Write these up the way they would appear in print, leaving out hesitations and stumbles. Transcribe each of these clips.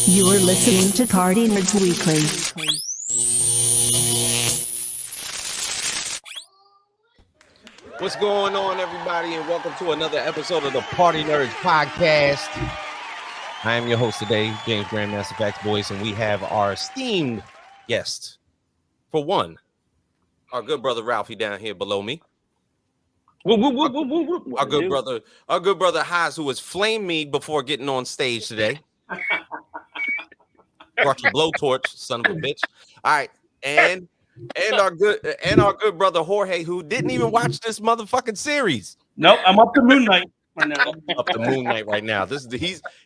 You're listening to Party Nerds Weekly. What's going on, everybody, and welcome to another episode of the Party Nerds podcast. I am your host today, James Grandmaster Facts Boys, and we have our esteemed guest. For one, our good brother Ralphie down here below me. Our good brother Haas, who has flamed me before getting on stage today. Brought your blowtorch, son of a bitch. All right, and our good brother Jorge, who didn't even watch this motherfucking series. Nope, I'm up to Moon Knight right now. Up to Moon Knight right now.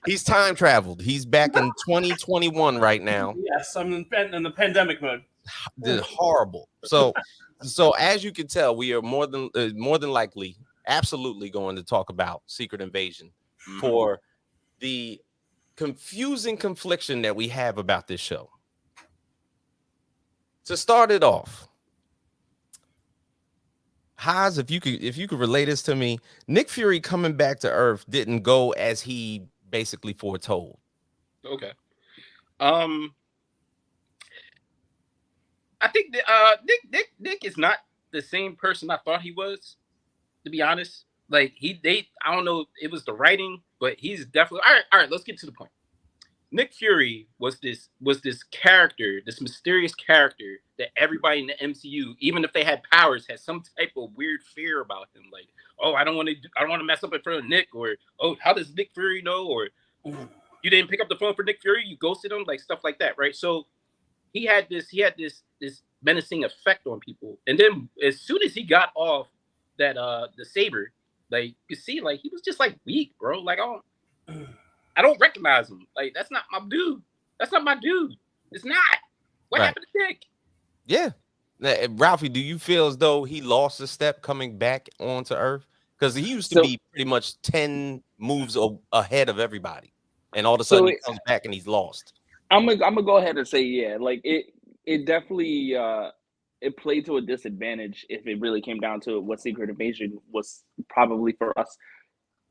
He's time traveled. He's back in 2021 right now. Yes, I'm in the pandemic mode. This is horrible. So as you can tell, we are more than likely, absolutely going to talk about Secret Invasion for the confusing confliction that we have about this show. To start it off, Haas, if you could relay this to me, Nick Fury coming back to Earth didn't go as he basically foretold. Okay. I think that Nick is not the same person I thought he was, to be honest. Like I don't know, it was the writing, but he's definitely all right, let's get to the point. Nick Fury was this character, this mysterious character that everybody in the MCU, even if they had powers, had some type of weird fear about him. Like, oh, I don't want to mess up in front of Nick, or oh, how does Nick Fury know? Or you didn't pick up the phone for Nick Fury, you ghosted him, like stuff like that, right? So he had this menacing effect on people. And then as soon as he got off that the saber, like you see, like he was just like weak, bro. Like I don't recognize him. Like that's not my dude. That's not my dude. It's not. What happened to Nick? Yeah. Ralphie, do you feel as though he lost a step coming back onto Earth? Because he used to be pretty much 10 moves ahead of everybody. And all of a sudden he comes back and he's lost. I'm gonna go ahead and say, yeah, like it definitely it played to a disadvantage if it really came down to what Secret Invasion was probably for us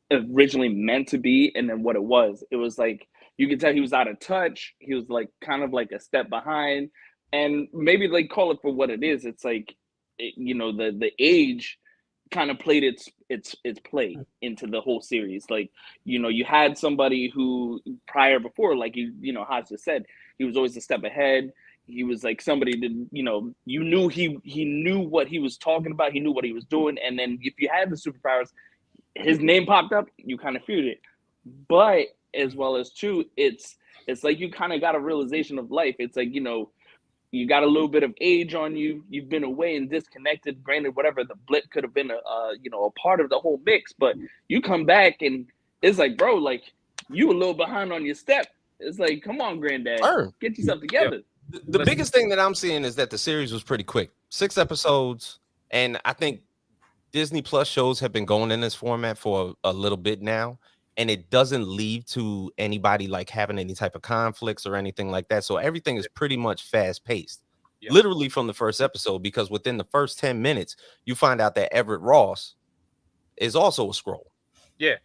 originally meant to be, and then what it was like you could tell he was out of touch. He was like kind of like a step behind, and maybe like call it for what it is. It's like the age kind of played its play into the whole series. Like you had somebody who before, like Haas just said, he was always a step ahead. He was like somebody that you knew he knew what he was talking about. He knew what he was doing, and then if you had the superpowers, his name popped up, you kind of feared it. But as well as too, it's like you kind of got a realization of life. It's like, you got a little bit of age on you. You've been away and disconnected. Granted, whatever, the blip could have been a part of the whole mix. But you come back and it's like, bro, like you a little behind on your step. It's like, come on, granddad, get yourself together. Yeah. The biggest thing that I'm seeing is that the series was pretty quick. 6 episodes, and I think Disney Plus shows have been going in this format for a little bit now, and it doesn't lead to anybody like having any type of conflicts or anything like that. So everything is pretty much fast paced, literally from the first episode, because within the first 10 minutes, you find out that Everett Ross is also a Skrull. Yeah.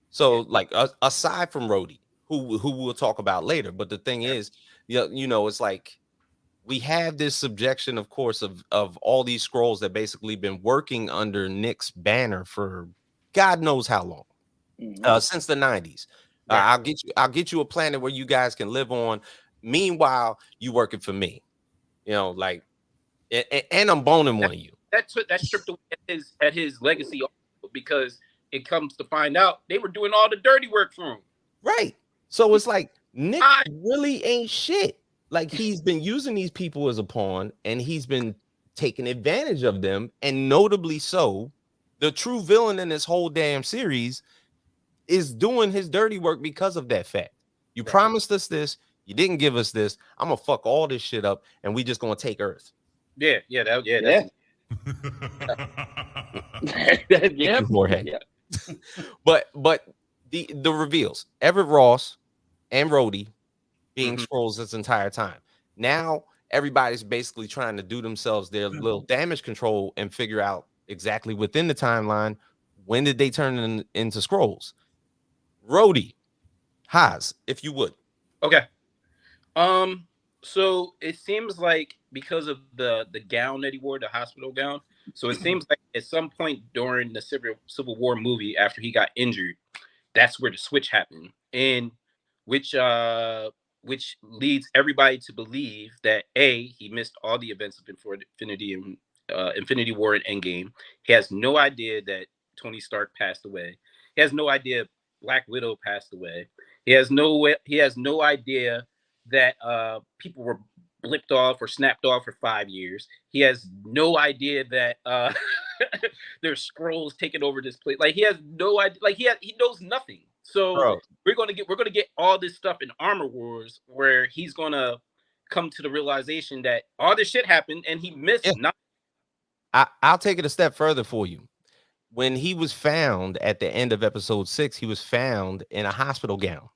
So like aside from Rhodey, who we'll talk about later, but the thing is, it's like we have this subjection, of course, of all these Skrulls that basically been working under Nick's banner for God knows how long, since the 90s. I'll get you a planet where you guys can live on. Meanwhile, you working for me, and I'm boning one of you. That stripped away at his legacy, because it comes to find out they were doing all the dirty work for him. Right. So it's like Nick really ain't shit. Like he's been using these people as a pawn, and he's been taking advantage of them, and notably so. The true villain in this whole damn series is doing his dirty work because of that fact. You promised us this, you didn't give us this. I'm gonna fuck all this shit up, and we just gonna take Earth. Yeah. But the reveals, Everett Ross and Rhodey being Skrulls this entire time. Now everybody's basically trying to do themselves their little damage control and figure out exactly within the timeline when did they turn into Skrulls. Rhodey, Haas, if you would. Okay. So it seems like because of the gown that he wore, the hospital gown. So it seems like at some point during the Civil War movie, after he got injured, that's where the switch happened, and which which leads everybody to believe that he missed all the events of Infinity and Infinity War and Endgame. He has no idea that Tony Stark passed away. He has no idea Black Widow passed away. He has no idea that people were blipped off or snapped off for 5 years. He has no idea that there's scrolls taking over this place. Like he has no idea. Like he knows nothing. So Bro, we're gonna get all this stuff in Armor Wars, where he's gonna come to the realization that all this shit happened and he missed Yeah. nothing. I'll take it a step further for you. When he was found at the end of episode 6, he was found in a hospital gown.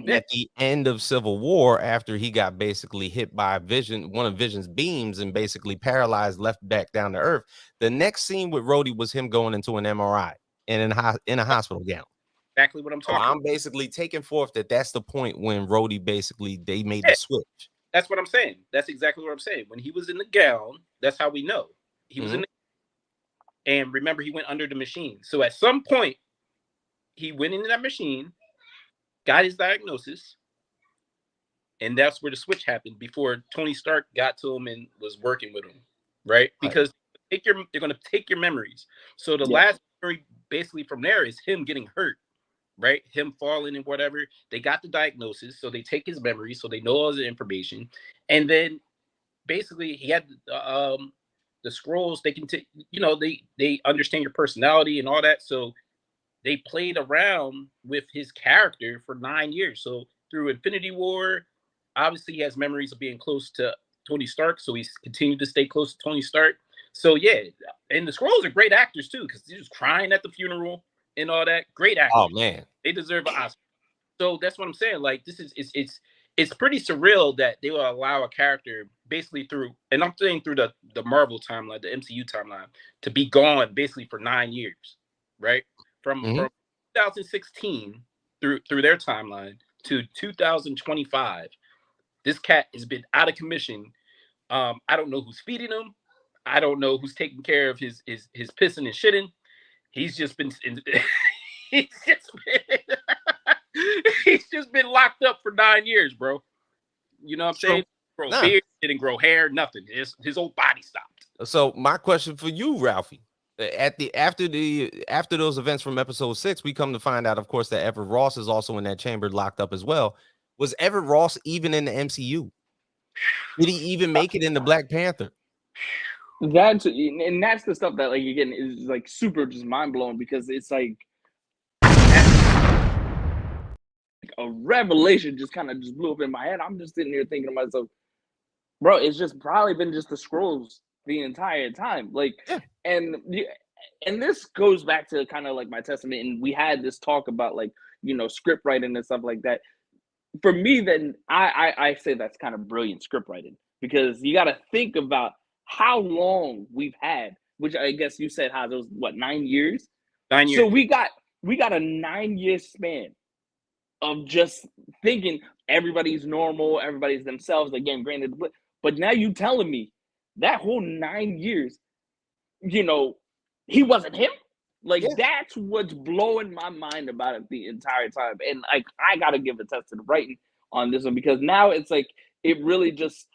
At the end of Civil War, after he got basically hit by one of Vision's beams and basically paralyzed, left back down to earth, the next scene with Rhodey was him going into an MRI and in a hospital gown. Exactly what I'm So talking I'm about. basically taking forth that's the point when Rhodey basically they made the switch. That's what I'm saying. That's exactly what I'm saying. When he was in the gown, that's how we know he was in the. And remember, he went under the machine. So at some point, he went into that machine, got his diagnosis, and that's where the switch happened before Tony Stark got to him and was working with him, right? Because they're going to take your memories. So the last memory basically from there is him getting hurt, right? Him falling and whatever. They got the diagnosis, so they take his memories, so they know all the information. And then basically he had the scrolls. They can take, they understand your personality and all that. So they played around with his character for 9 years. So through Infinity War, obviously he has memories of being close to Tony Stark. So he's continued to stay close to Tony Stark. So yeah, and the Skrulls are great actors too, because they're just crying at the funeral and all that. Great actors. Oh man, they deserve an Oscar. So that's what I'm saying. Like this is it's pretty surreal that they will allow a character basically through, and I'm saying through the Marvel timeline, the MCU timeline, to be gone basically for 9 years, right? From 2016 through their timeline to 2025. This cat has been out of commission. I don't know who's feeding him. I don't know who's taking care of his pissing and shitting. He's just been he's just been locked up for 9 years, bro. You know what I'm saying? Grow beard, didn't grow hair, nothing. His whole body stopped. So my question for you, Ralphie, after those events from episode 6, we come to find out, of course, that Everett Ross is also in that chamber locked up as well. Was Everett Ross even in the MCU? Did he even make it in the Black Panther? That's the stuff that, like, again, is like super just mind blowing, because it's like a revelation just kind of just blew up in my head. I'm just sitting here thinking to myself, bro, it's just probably been just the Skrulls the entire time. Like, and this goes back to kind of like my testament, and we had this talk about, like, script writing and stuff like that. For me, then I say that's kind of brilliant script writing, because you got to think about how long we've had, which I guess you said, how those 9 years? 9 years. So we got a 9-year span of just thinking everybody's normal, everybody's themselves. Again, granted, but now you telling me that whole 9 years, he wasn't him. Like, that's what's blowing my mind about it the entire time. And like, I gotta give a test to the writing on this one, because now it's like, it really just,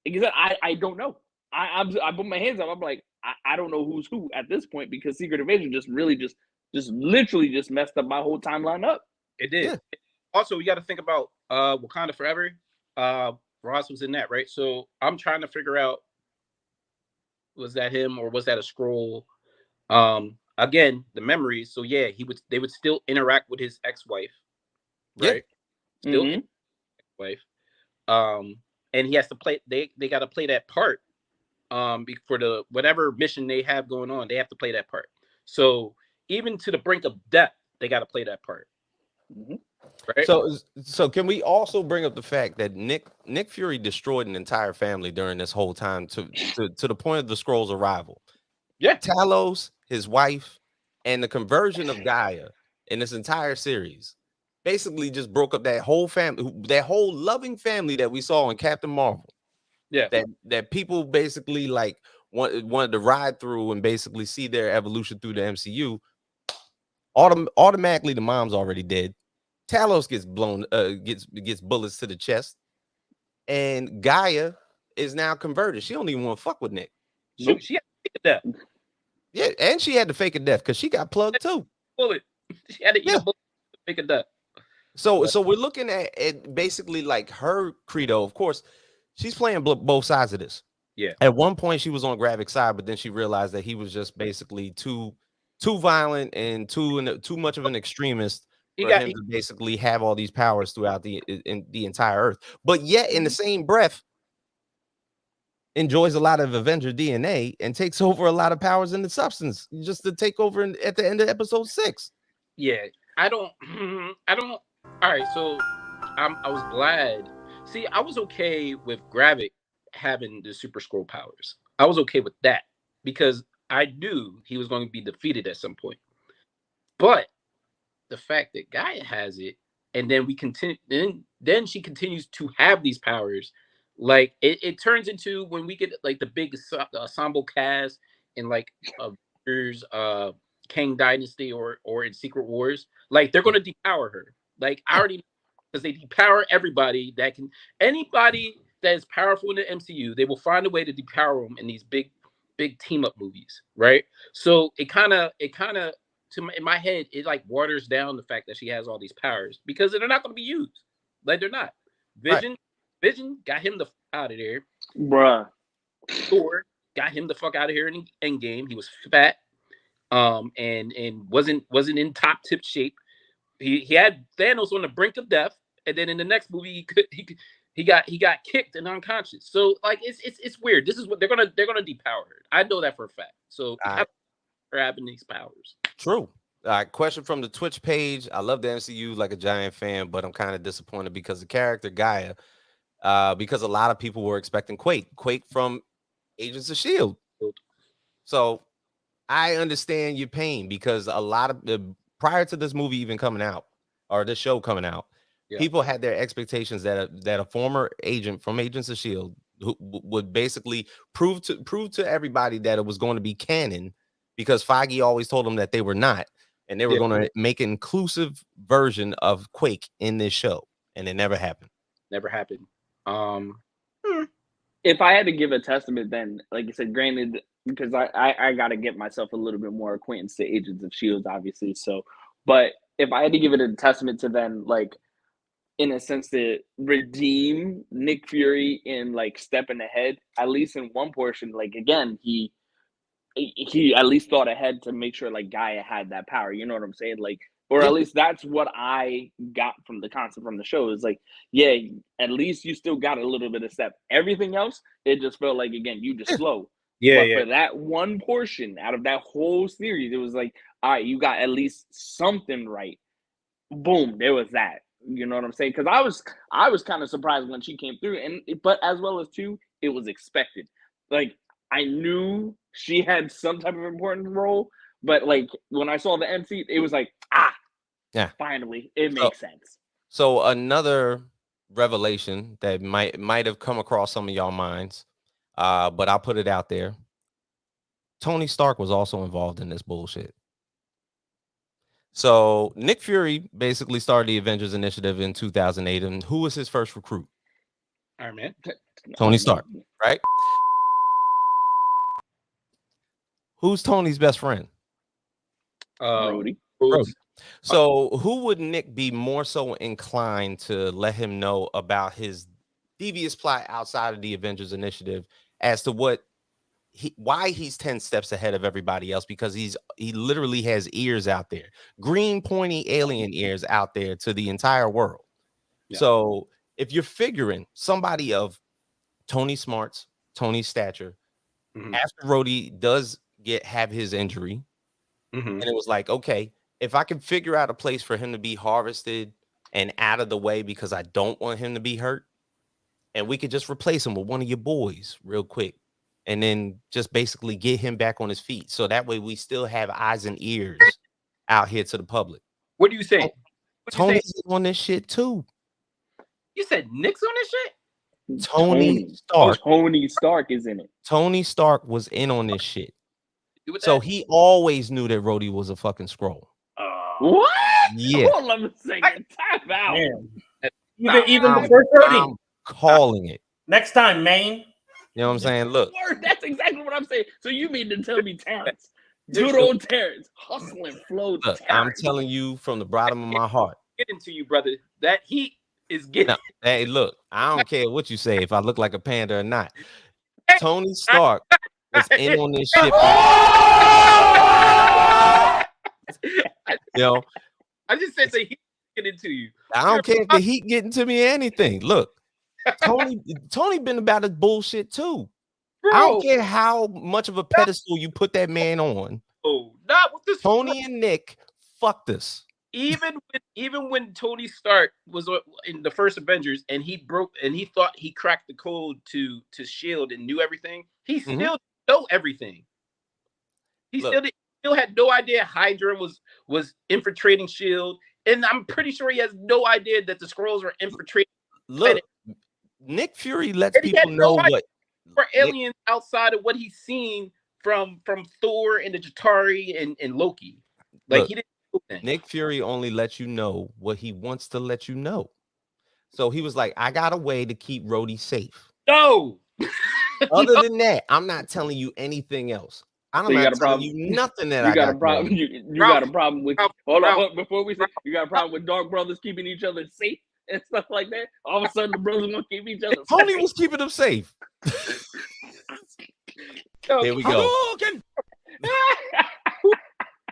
because I don't know. I put my hands up. I'm like, I don't know who's who at this point, because Secret Invasion just really just literally just messed up my whole timeline up. It did. Yeah. Also, we got to think about Wakanda Forever. Ross was in that, right? So I'm trying to figure out, was that him or was that a scroll? Again, the memories. So yeah, they would still interact with his ex-wife, right? Yeah. Still ex-wife. And he has to play. They got to play that part. For the whatever mission they have going on, they have to play that part. So even to the brink of death, they got to play that part. Right? So can we also bring up the fact that Nick Fury destroyed an entire family during this whole time to the point of the Skrulls' arrival? Yeah, Talos, his wife, and the conversion of Gaia in this entire series. basically just broke up that whole family, that whole loving family that we saw in Captain Marvel. Yeah. That people basically like wanted to ride through and basically see their evolution through the MCU. Automatically, the mom's already dead. Talos gets blown, gets bullets to the chest, and Gaia is now converted. She don't even want to fuck with Nick. Nope. She had to take a death. Yeah, and she had to fake a death because she got plugged too. Bullet. She had to eat a bullet to take a death. So we're looking at basically like her credo. Of course, she's playing both sides of this. Yeah. At one point, she was on Gravik's side, but then she realized that he was just basically too violent and too much of an extremist for him to basically have all these powers throughout the entire Earth. But yet, in the same breath, enjoys a lot of Avenger DNA and takes over a lot of powers in the substance just to take over at the end of episode 6. Yeah, I don't. All right, so I was glad. See, I was okay with Gravik having the Super Scroll powers. I was okay with that because I knew he was going to be defeated at some point. But the fact that Gaia has it, and then we continue, then she continues to have these powers. Like it turns into when we get like the big ensemble cast in like Avengers, Kang Dynasty or in Secret Wars, like they're going to depower her. Like I already, because they depower everybody anybody that is powerful in the MCU, they will find a way to depower them in these big team up movies, right? So it kind of in my head, it like waters down the fact that she has all these powers because they're not going to be used. Like they're not. Vision got him the fuck out of there. Bruh. Thor got him the fuck out of here in Endgame. He was fat, and wasn't in top tip shape. He had Thanos on the brink of death, and then in the next movie he got kicked and unconscious. So like it's weird. This is what they're gonna depower her. I know that for a fact. So they're having these powers. True. All right, question from the Twitch page. I love the MCU like a giant fan, but I'm kind of disappointed because the character Gaia, because a lot of people were expecting Quake from Agents of S.H.I.E.L.D. So I understand your pain because a lot of prior to this movie even coming out or this show coming out, people had their expectations that a former agent from Agents of S.H.I.E.L.D. who would basically prove to everybody that it was going to be canon because Feige always told them that they were not. And they were going to make an inclusive version of Quake in this show. And it never happened. Never happened. If I had to give a testament, then, like you said, granted, because I got to get myself a little bit more acquaintance to Agents of S.H.I.E.L.D., obviously. So, but if I had to give it a testament to then, like, in a sense, to redeem Nick Fury in, like, stepping ahead, at least in one portion, like, again, he at least thought ahead to make sure like Gaia had that power. You know what I'm saying? Like, or at least that's what I got from the concept from the show is like, yeah, at least you still got a little bit of step. Everything else, it just felt like, again, you just slow. But for that one portion out of that whole series, it was like, all right, you got at least something right. Boom, there was that. You know what I'm saying? Because I was kind of surprised when she came through, but as well as too, it was expected. Like, I knew she had some type of important role, but like when I saw the MC, it was like, finally, it makes sense. So another revelation that might have come across some of y'all minds, but I'll put it out there. Tony Stark was also involved in this bullshit. So Nick Fury basically started the Avengers Initiative in 2008, and who was his first recruit? Iron Man. Tony Stark, right? Who's Tony's best friend? Brody. So who would Nick be more so inclined to let him know about his devious plot outside of the Avengers Initiative as to why he's 10 steps ahead of everybody else? Because he literally has ears out there, green pointy alien ears out there to the entire world. Yeah. So if you're figuring somebody of Tony Smart's, Tony's stature, after Rhodey does have his injury, and it was like, okay, if I can figure out a place for him to be harvested and out of the way because I don't want him to be hurt, and we could just replace him with one of your boys real quick, and then just basically get him back on his feet, so that way we still have eyes and ears out here to the public. What do you think? Tony's on this shit too. You said Nick's on this shit? Tony Stark. Tony Stark is in it. Tony Stark was in on this shit. Do with So that? he always knew that Rhodey was a fucking scroll. What? Yeah. Hold on a second. Time out. Man. Nah, Even I'm- before 30. I'm calling it. Next time, Maine. You know what I'm saying? Look, Word, that's exactly what I'm saying. So you mean to tell me Terrence, good old Terrence, hustling, flow. look, I'm telling you from the bottom of my heart. Getting to you, brother. That heat is getting. No, hey, look, I don't care what you say if I look like a panda or not. Hey, Tony Stark was in on this shit. Yo, I just said the heat getting to you. I don't care if the heat getting to me or anything. Look, Tony been about his bullshit too. Bro, I don't care how much of a pedestal you put that man on. not with this. Tony and Nick fucked us. Even when Tony Stark was in the first Avengers and he thought he cracked the code to Shield and knew everything, he still didn't know everything. He still had no idea Hydra was infiltrating Shield, and I'm pretty sure he has no idea that the Skrulls were infiltrating. Look, Nick Fury lets He people had no know idea what for aliens outside of what he's seen from Thor and the Chitauri and Loki. Like Look, he didn't know that. Nick Fury only lets you know what he wants to let you know. So he was like, I got a way to keep Rhodey safe. No. Other than that, I'm not telling you anything else. I'm So you not got a telling problem? you nothing that You I got got a problem. going. You got a problem with. Ralph, Hold on, Ralph, before we say you got a problem with Dark Brothers keeping each other safe and stuff like that. All of a sudden, the brothers want to keep each other Tony safe. was keeping him safe. No, Here we go.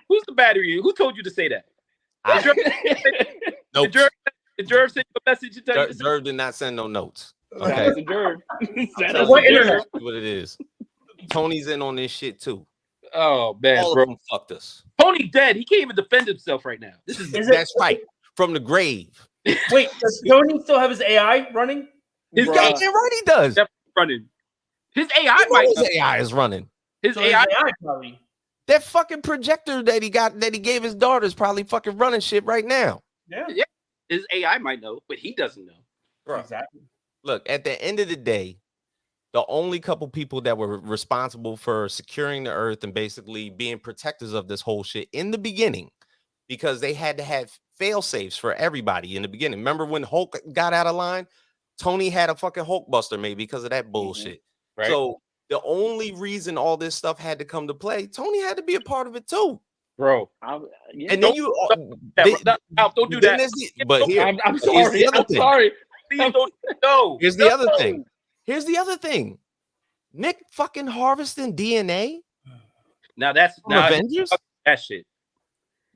Who's the battery? Who told you to say that? Nope. Did Jerv send you a message? And tell you to say- Jerv did not send no notes. Shout Okay, out to Jerv. Shout out What to Jerv. internet? what it is. Tony's in on this shit too. Oh man, All bro. of them fucked us. Tony dead. He can't even defend himself right now. This is Is That's right. From the grave. Wait, does Tony still have his AI running? his Bruh. AI Goddamn right he does. running. His You AI know might. his AI is running. His So his AI. AI probably. That fucking projector that he gave his daughter is probably fucking running shit right now. Yeah, His AI might know, but he doesn't know. Bro. exactly. Look, at the end of the day, the only couple people that were responsible for securing the earth and basically being protectors of this whole shit in the beginning, because they had to have fail safes for everybody in the beginning. Remember when Hulk got out of line? Tony had a fucking Hulk buster made because of that bullshit. Right. So the only reason all this stuff had to come to play, Tony had to be a part of it too. Bro. Yeah. And then you, Don't do then that. there's but here, I'm here's the sorry. other I'm thing. sorry. Please don't. No. Here's the other thing. Here's the other thing. Nick fucking harvesting DNA Now that's from now Avengers. that shit.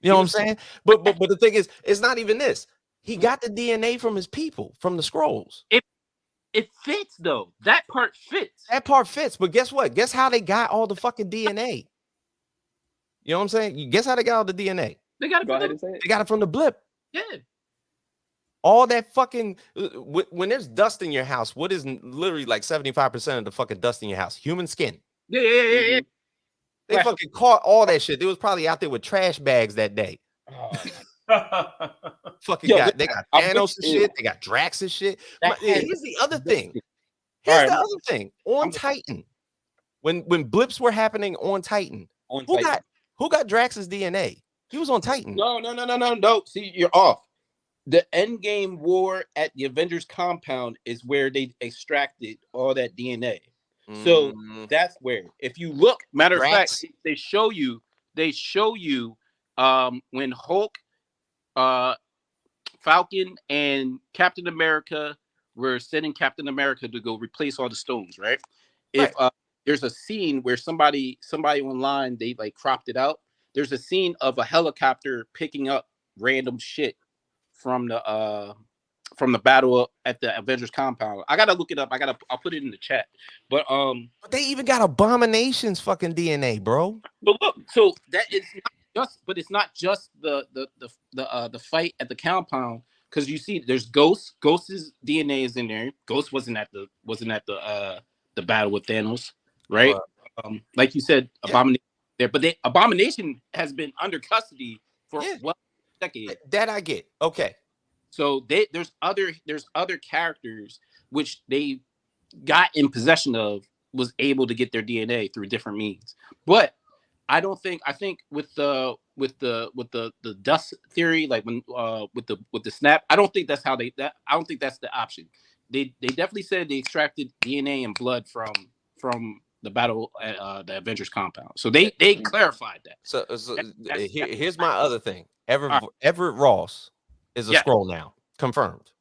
You know what I'm saying? But the thing is, it's not even this. He got the DNA from his people, from the scrolls. It fits though. That part fits. That part fits. But guess what? Guess how they got all the fucking DNA? You know what I'm saying? Guess how they got all the DNA? They got Go ahead it. and say it. They got it from the blip. Yeah. All that fucking when there's dust in your house, what is literally like 75% of the fucking dust in your house? Human skin. Yeah. They Right. fucking caught all that shit. They was probably out there with trash bags that day. Fucking Yo, they got I'm Thanos with and you. shit. They got Drax and shit. That had- Here's the other thing. All Here's right. the other thing. On Titan, when blips were happening on Titan, On who Titan. got Drax's DNA? He was on Titan. No. See, you're off. The Endgame war at the Avengers compound is where they extracted all that DNA. So Mm, that's where, if you look, matter of Drax. fact, they show you when Hulk, Falcon, and Captain America were sending Captain America to go replace all the stones, right? If there's a scene where somebody online, they like cropped it out. There's a scene of a helicopter picking up random shit from the battle at the Avengers compound. I gotta look it up. I'll put it in the chat. But But they even got Abomination's fucking DNA, bro. but look, so that is not just the fight at the compound, because you see there's Ghost. Ghost's DNA is in there. Ghost wasn't at the battle with Thanos, right? Like you said, Yeah. Abomination there, but Abomination has been under custody for Yeah. well, decade. That I get. Okay. So there's other characters which they got in possession of, was able to get their DNA through different means. But I think with the dust theory, like when with the snap, I don't think that's how I don't think that's the option. They definitely said they extracted DNA and blood from the battle at the Avengers compound. So they clarified that. So That's here's my other thing. right. Everett Ross is a Yeah. scroll now. Confirmed.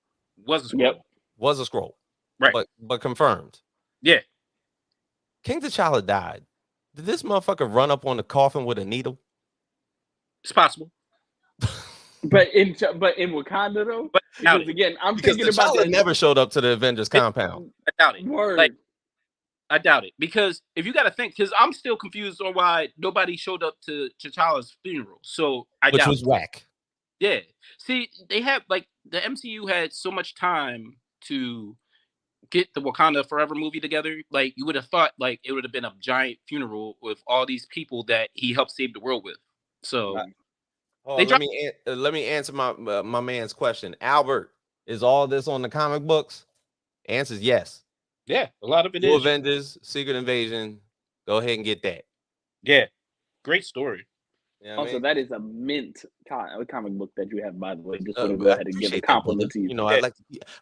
Was a scroll. Yep. Was a scroll. Right. But confirmed. Yeah. King T'Challa died. Did this motherfucker run up on the coffin with a needle? It's possible. But in Wakanda though, But because again, I'm Because thinking about T'Challa that. never showed up to the Avengers compound. I doubt it. Word. Like, I doubt it, because if you got to think, because I'm still confused on why nobody showed up to T'Challa's funeral. So Which doubt was it. whack. Yeah. See, they have, like, the MCU had so much time to get the Wakanda Forever movie together. Like, you would have thought, like, it would have been a giant funeral with all these people that he helped save the world with. So let me answer my man's question. Albert, is all this on the comic books? Answer's yes. yeah, a lot of it New is. Avengers, Secret Invasion. Go ahead and get that. Yeah, great story. You know what I Also, mean? that is a mint comic book that you have, by the way. Just want to I go ahead and give a appreciate that, compliment brother. to you. You know, Yeah. I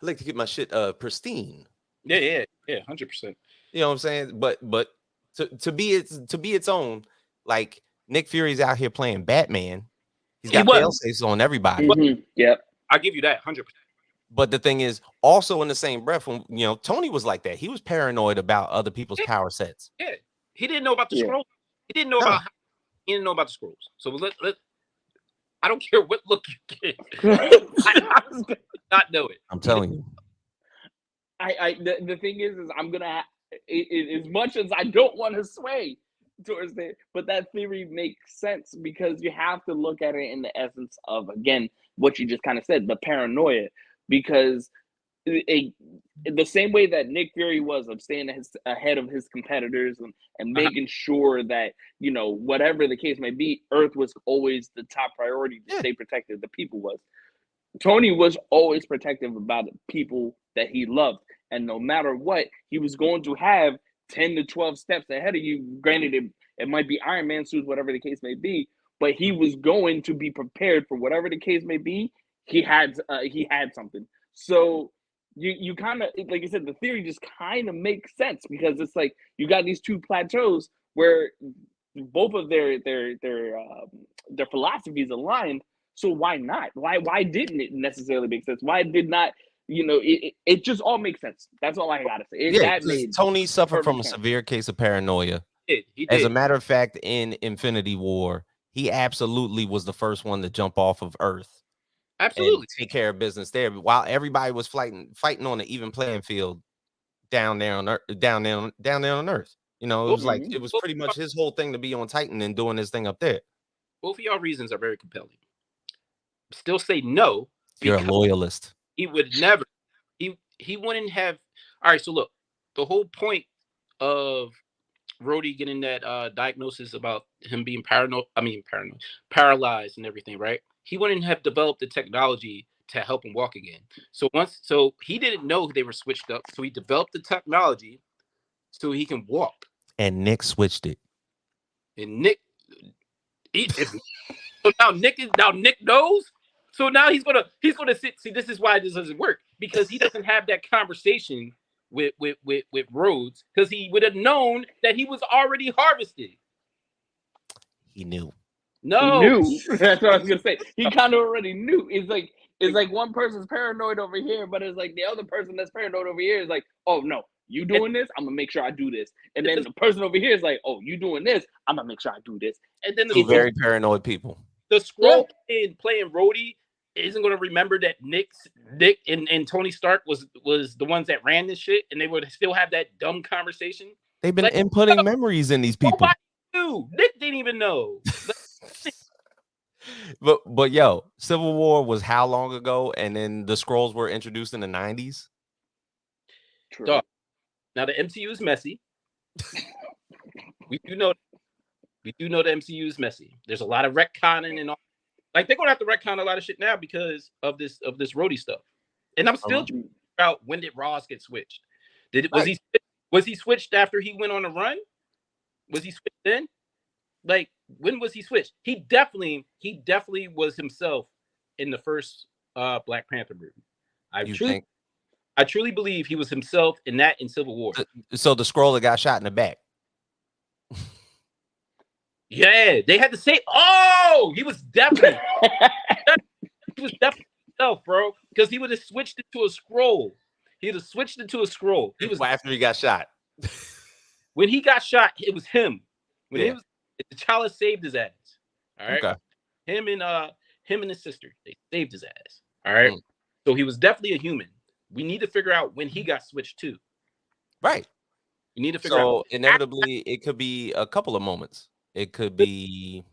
like to get my shit pristine. Yeah, 100%. You know what I'm saying? But to be its own, like Nick Fury's out here playing Batman. He's got fail-safes on everybody. Mm-hmm. Yep. I give you that 100%. But the thing is, also in the same breath, when Tony was like that, he was paranoid about other people's power sets. Yeah, he didn't know about the Yeah. scrolls. He didn't know about. He didn't know about the scrolls. So let. I don't care what look you get. I did not know it. I'm telling you. The thing is I'm gonna as much as I don't want to sway towards it, but that theory makes sense because you have to look at it in the essence of, again, what you just kind of said, the paranoia, because the same way that Nick Fury was of staying ahead of his competitors and making sure that, whatever the case may be, Earth was always the top priority to stay protected. The people was. Tony was always protective about the people that he loved. And no matter what, he was going to have 10 to 12 steps ahead of you. Granted, it might be Iron Man suits, whatever the case may be, but he was going to be prepared for whatever the case may be. He had something. So you kind of, like I said, the theory just kind of makes sense because it's like you got these two plateaus where both of their philosophies aligned. So why not? Why didn't it necessarily make sense? Why did not? It just all makes sense. That's all I gotta say. Tony suffered from a severe case of paranoia. He did. As a matter of fact, in Infinity War, he absolutely was the first one to jump off of Earth. Absolutely. And take care of business there. But while everybody was fighting on an even playing field down there on Earth. It was like it was pretty much his whole thing to be on Titan and doing his thing up there. Both of y'all reasons are very compelling. Still say no. You're a loyalist. He would never. He wouldn't have. All right. So look, the whole point of Rhodey getting that diagnosis about him being paralyzed and everything, right? He wouldn't have developed the technology to help him walk again. So he didn't know they were switched up. So he developed the technology so he can walk. And Nick switched it. And Nick, so now Nick knows. So now he's gonna sit. See, this is why this doesn't work, because he doesn't have that conversation with Rhodes, because he would have known that he was already harvested. He knew. No, he knew. That's what I was gonna say. He kind of already knew. It's like one person's paranoid over here, but it's like the other person that's paranoid over here is like, oh no, you doing this? I'm gonna make sure I do this. And then the person over here is like, oh, you doing this? I'm gonna make sure I do this. And then Two very paranoid people. The scroll playing Rhodey isn't going to remember that Nick and Tony Stark was the ones that ran this shit, and they would still have that dumb conversation. They've been inputting memories in these people. Nobody knew. Nick didn't even know. But yo, Civil War was how long ago? And then the Skrulls were introduced in the 90s. True. Dog. Now the MCU is messy. We do know the MCU is messy. There's a lot of retconning and all. Like they're gonna have to retcon a lot of shit now because of this Rhodey stuff. And I'm still trying to figure out, when did Ross get switched? Was he switched after he went on a run? Was he switched then? Like, when was he switched? He definitely was himself in the first Black Panther movie. I truly believe he was himself in that in Civil War. So the Skrull that got shot in the back. Yeah, they had to say, oh, he was definitely himself, bro. Because he would have switched it to a Skrull. He would have switched it to a Skrull. He was after he got shot. When he got shot, it was him. When T'Challa saved his ass. All right. Okay. Him and his sister, they saved his ass. All right. So he was definitely a human. We need to figure out when he got switched to. Right. We need to figure out. So inevitably, it could be a couple of moments. It could be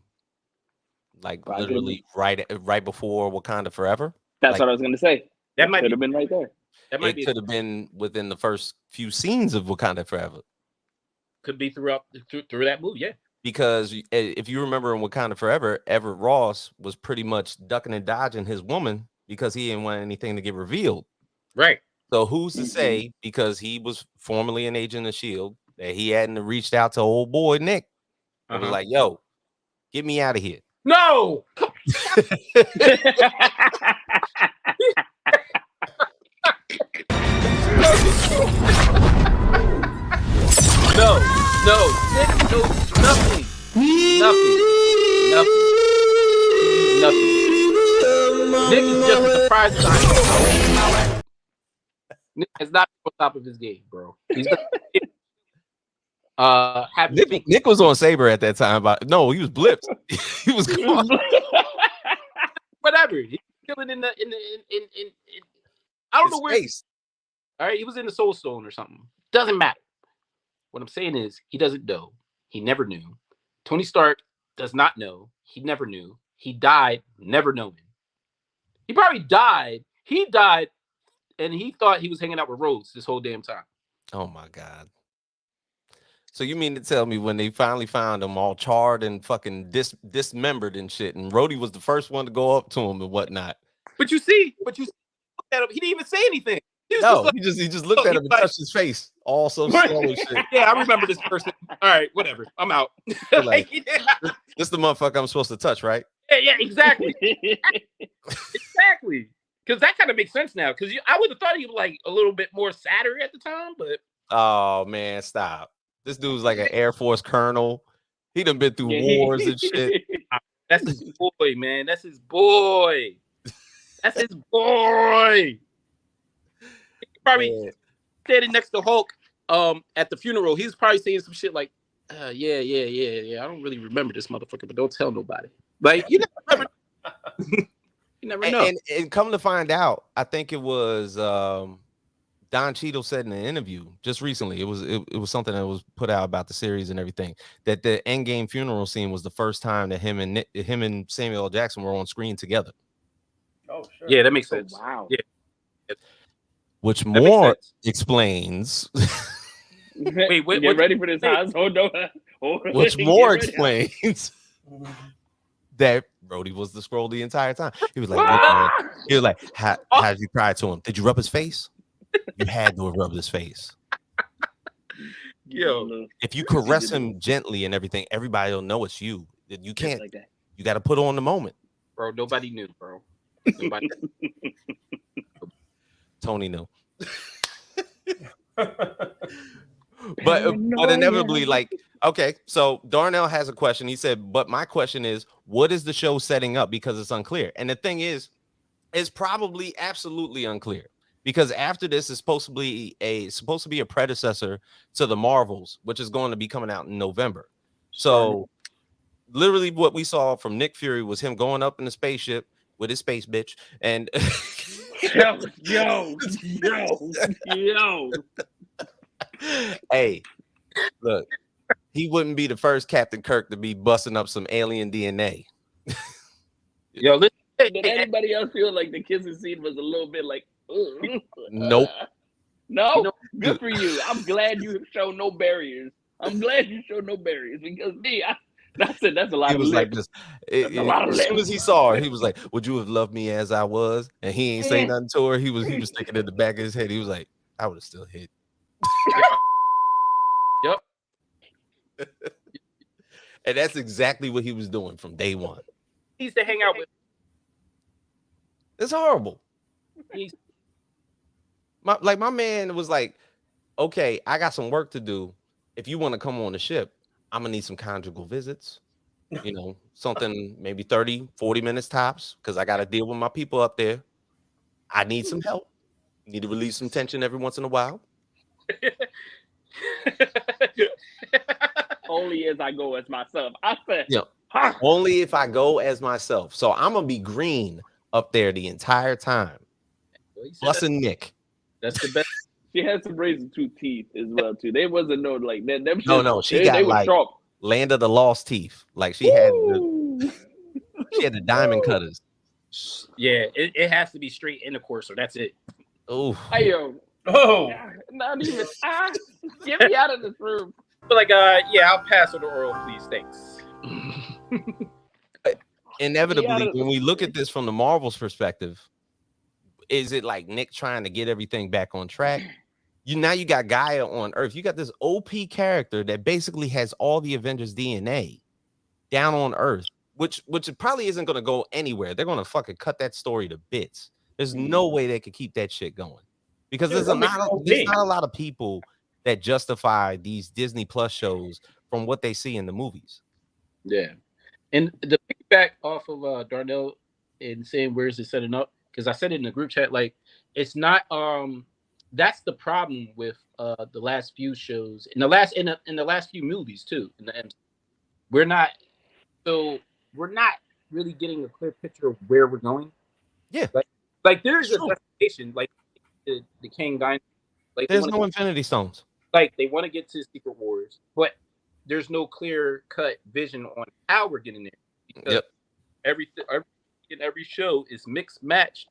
like literally right before Wakanda Forever. That's what I was gonna say. That might have been right there. It could have been within the first few scenes of Wakanda Forever. Could be through that movie, yeah. Because if you remember in Wakanda Forever, Everett Ross was pretty much ducking and dodging his woman because he didn't want anything to get revealed. Right. So who's to say, because he was formerly an agent of S.H.I.E.L.D., that he hadn't reached out to old boy Nick and was like, yo, get me out of here. No. No, Nick knows nothing. Nick is just a surprise guy. Nick has not been on top of his game, bro. He's Nick was on Saber at that time, but no, he was blipped. He was gone. Whatever. He's killing in I don't know where. All right, he was in the Soul Stone or something. Doesn't matter. What I'm saying is, he doesn't know. He never knew. Tony Stark does not know. He never knew. He died, never knowing. He probably died. He died, and he thought he was hanging out with Rhodes this whole damn time. Oh my God. So you mean to tell me when they finally found him all charred and fucking dismembered and shit, and Rhodey was the first one to go up to him and whatnot? But you see, look at him. He didn't even say anything. He just looked at him and touched his face. All so slow and shit. Yeah, I remember this person. All right, whatever. I'm out. Like, this the motherfucker I'm supposed to touch, right? Yeah, exactly. Exactly. Because that kind of makes sense now. Because I would have thought he was like a little bit more sadder at the time, but oh man, stop. This dude's like an Air Force colonel. He done been through wars and shit. That's his boy, man. That's his boy. That's his boy. He probably standing next to Hulk at the funeral. He's probably saying some shit like, yeah. I don't really remember this motherfucker, but don't tell nobody. Like, you never remember. You never know. And come to find out, I think it was Don Cheadle said in an interview just recently, it was something that was put out about the series and everything, that the Endgame funeral scene was the first time that him and Samuel L. Jackson were on screen together. Oh, sure. Yeah, that makes sense. Wow. Yeah. Which that more explains. Wait, get ready for this, Hans. Hold on. Which more explains that Rhodey was the Skrull the entire time. He was like, how did you cry to him? Did you rub his face? You had to have rubbed his face. Yo, if you caress him gently and everything, everybody will know it's you. You can't like that. You got to put on the moment, bro. Nobody knew, bro. Nobody. Tony knew. but inevitably, like, okay, so Darnell has a question. He said, but my question is, what is the show setting up? Because it's unclear. And the thing is, it's probably absolutely unclear. Because after this is supposed to be a predecessor to the Marvels, which is going to be coming out in November. So literally what we saw from Nick Fury was him going up in the spaceship with his space bitch. And yo. Hey, look, he wouldn't be the first Captain Kirk to be busting up some alien DNA. Yo, did anybody else feel like the kissing scene was a little bit like, nope. No, good for you. I'm glad you showed no barriers. Because That's it. That's a lot He of was like lips. this. That's a lot of As soon lips. as he saw her, he was like, "Would you have loved me as I was?" And he ain't say nothing to her. He was thinking in the back of his head. He was like, "I would have still hit." Yep. And that's exactly what he was doing from day one. He used to hang out with. It's horrible. He's, My man was like, "Okay, I got some work to do. If you want to come on the ship, I'm gonna need some conjugal visits. You know, something maybe 30, 40 minutes tops, because I got to deal with my people up there. I need some help. Need to release some tension every once in a while. Only as I go as myself. I said, Yeah, huh. only if I go as myself. So I'm gonna be green up there the entire time, well, he said busting Nick. that's the best. She had some razor tooth teeth as well too. They wasn't no like that. Them No, shits, she they got were like sharp. land of the lost teeth. Like she had Woo! the diamond cutters. Yeah, it has to be straight intercourse, so that's it. Oh, Hey yo, Oh, not even. Get me out of this room. But like, yeah, I'll pass on the oral, please. Thanks. inevitably, when we look at this from the Marvel's perspective, is it like Nick trying to get everything back on track? You got Gaia on Earth. You got this OP character that basically has all the Avengers DNA down on Earth, which it probably isn't going to go anywhere. They're going to fucking cut that story to bits. There's no way they could keep that shit going, because there's not a lot of people that justify these Disney Plus shows from what they see in the movies. Yeah, and the piggyback off of Darnell and saying where's it setting up, because I said it in the group chat, like it's not. That's the problem with the last few shows in the last few movies too. In the MC. We're not really getting a clear picture of where we're going. Yeah, like there's a destination, like the King Guy. Like there's no Infinity Stones. Like they want to get to Secret Wars, but there's no clear cut vision on how we're getting there, because every show is mixed matched,